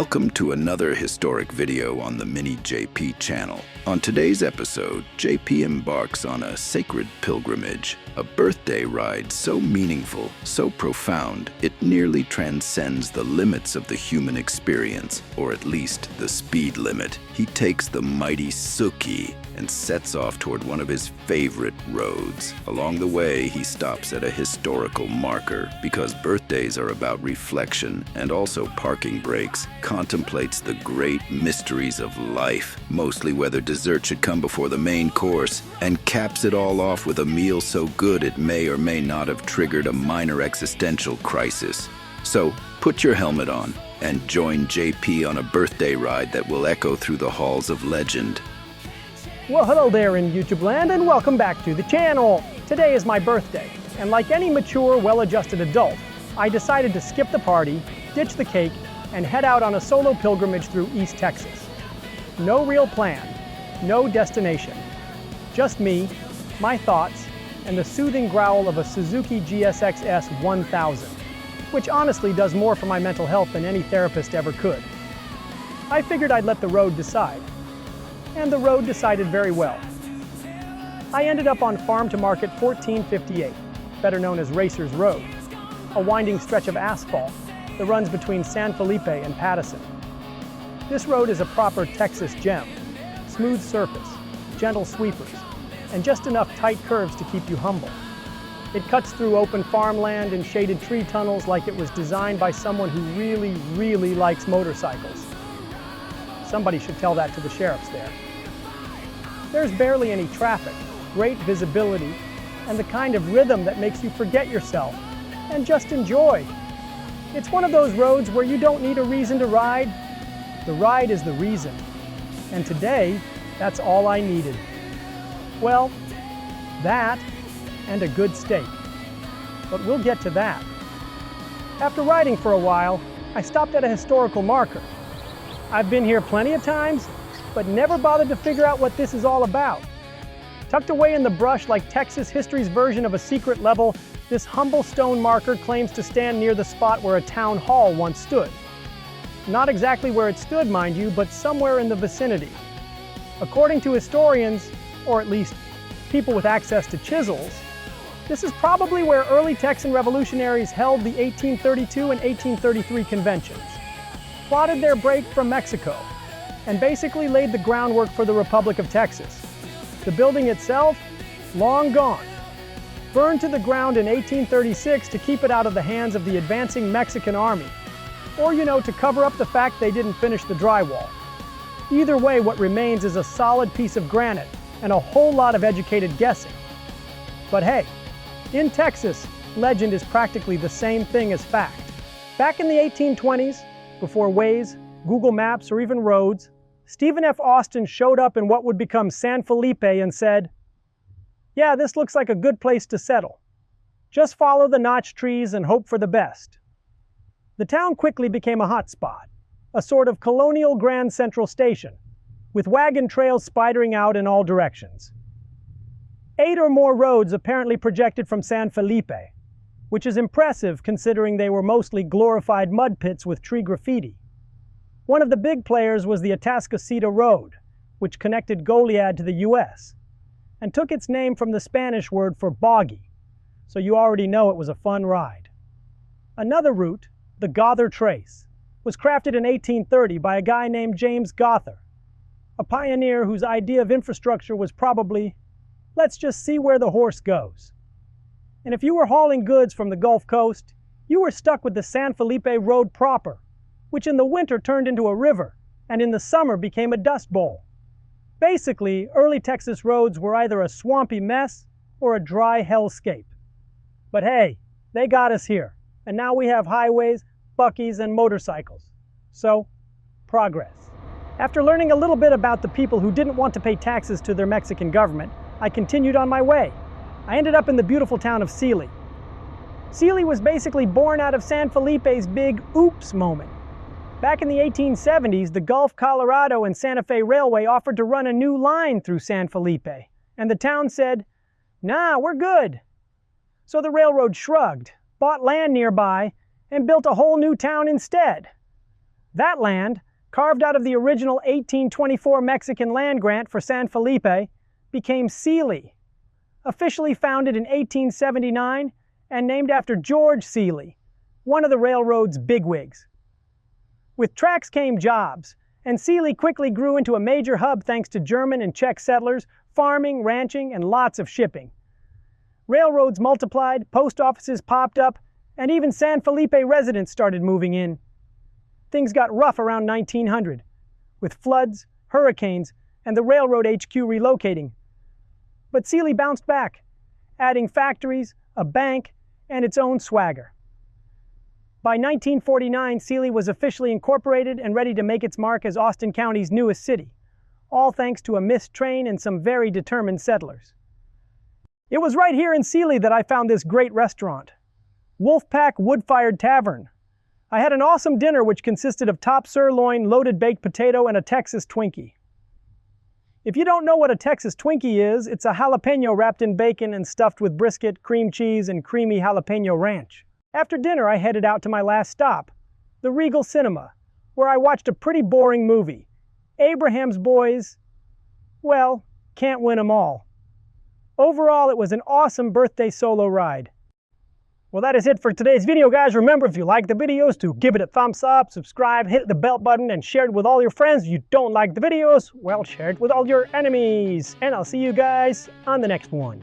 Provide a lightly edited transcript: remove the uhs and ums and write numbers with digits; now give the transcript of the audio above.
Welcome to another historic video on the Mini JP channel. On today's episode, JP embarks on a sacred pilgrimage, a birthday ride so meaningful, so profound, it nearly transcends the limits of the human experience, or at least the speed limit. He takes the mighty Suzuki and sets off toward one of his favorite roads. Along the way, he stops at a historical marker because birthdays are about reflection and also parking brakes, contemplates the great mysteries of life, mostly whether dessert should come before the main course, and caps it all off with a meal so good it may or may not have triggered a minor existential crisis. So, put your helmet on and join JP on a birthday ride that will echo through the halls of legend. Well, hello there in YouTube land, and welcome back to the channel. Today is my birthday, and like any mature, well-adjusted adult, I decided to skip the party, ditch the cake, and head out on a solo pilgrimage through East Texas. No real plan, no destination. Just me, my thoughts, and the soothing growl of a Suzuki GSX-S1000, which honestly does more for my mental health than any therapist ever could. I figured I'd let the road decide. And the road decided very well. I ended up on Farm to Market 1458, better known as Racers Road, a winding stretch of asphalt that runs between San Felipe and Pattison. This road is a proper Texas gem, smooth surface, gentle sweepers, and just enough tight curves to keep you humble. It cuts through open farmland and shaded tree tunnels like it was designed by someone who really likes motorcycles. Somebody should tell that to the sheriffs there. There's barely any traffic, great visibility, and the kind of rhythm that makes you forget yourself and just enjoy. It's one of those roads where you don't need a reason to ride. The ride is the reason. And today, that's all I needed. Well, that and a good steak. But we'll get to that. After riding for a while, I stopped at a historical marker. I've been here plenty of times, but never bothered to figure out what this is all about. Tucked away in the brush like Texas history's version of a secret level, this humble stone marker claims to stand near the spot where a town hall once stood. Not exactly where it stood, mind you, but somewhere in the vicinity. According to historians, or at least people with access to chisels, this is probably where early Texan revolutionaries held the 1832 and 1833 conventions, plotted their break from Mexico, and basically laid the groundwork for the Republic of Texas. The building itself, long gone, burned to the ground in 1836 to keep it out of the hands of the advancing Mexican army, or to cover up the fact they didn't finish the drywall. Either way, what remains is a solid piece of granite and a whole lot of educated guessing. But hey, in Texas, legend is practically the same thing as fact. Back in the 1820s, before Waze, Google Maps, or even roads, Stephen F. Austin showed up in what would become San Felipe and said, "Yeah, this looks like a good place to settle. Just follow the notch trees and hope for the best." The town quickly became a hot spot, a sort of colonial Grand Central Station, with wagon trails spidering out in all directions. 8 or more roads apparently projected from San Felipe, which is impressive considering they were mostly glorified mud pits with tree graffiti. One of the big players was the Atascocita Road, which connected Goliad to the US, and took its name from the Spanish word for boggy, so you already know it was a fun ride. Another route, the Gother Trace, was crafted in 1830 by a guy named James Gother, a pioneer whose idea of infrastructure was probably, let's just see where the horse goes. And if you were hauling goods from the Gulf Coast, you were stuck with the San Felipe Road proper, which in the winter turned into a river, and in the summer became a dust bowl. Basically, early Texas roads were either a swampy mess or a dry hellscape. But hey, they got us here, and now we have highways, buckies, and motorcycles. So, progress. After learning a little bit about the people who didn't want to pay taxes to their Mexican government, I continued on my way. I ended up in the beautiful town of Sealy. Sealy was basically born out of San Felipe's big oops moment. Back in the 1870s, the Gulf, Colorado, and Santa Fe Railway offered to run a new line through San Felipe, and the town said, "Nah, we're good." So the railroad shrugged, bought land nearby, and built a whole new town instead. That land, carved out of the original 1824 Mexican land grant for San Felipe, became Sealy, officially founded in 1879 and named after George Sealy, one of the railroad's bigwigs. With tracks came jobs, and Sealy quickly grew into a major hub thanks to German and Czech settlers, farming, ranching, and lots of shipping. Railroads multiplied, post offices popped up, and even San Felipe residents started moving in. Things got rough around 1900, with floods, hurricanes, and the railroad HQ relocating. But Sealy bounced back, adding factories, a bank, and its own swagger. By 1949, Sealy was officially incorporated and ready to make its mark as Austin County's newest city, all thanks to a missed train and some very determined settlers. It was right here in Sealy that I found this great restaurant, Wolfpack Wood-Fired Tavern. I had an awesome dinner which consisted of top sirloin, loaded baked potato, and a Texas Twinkie. If you don't know what a Texas Twinkie is, it's a jalapeno wrapped in bacon and stuffed with brisket, cream cheese, and creamy jalapeno ranch. After dinner, I headed out to my last stop, the Regal Cinema, where I watched a pretty boring movie. Abraham's Boys, well, can't win 'em all. Overall, it was an awesome birthday solo ride. Well, that is it for today's video, guys. Remember, if you like the videos, to give it a thumbs up, subscribe, hit the bell button, and share it with all your friends. If you don't like the videos, well, share it with all your enemies. And I'll see you guys on the next one.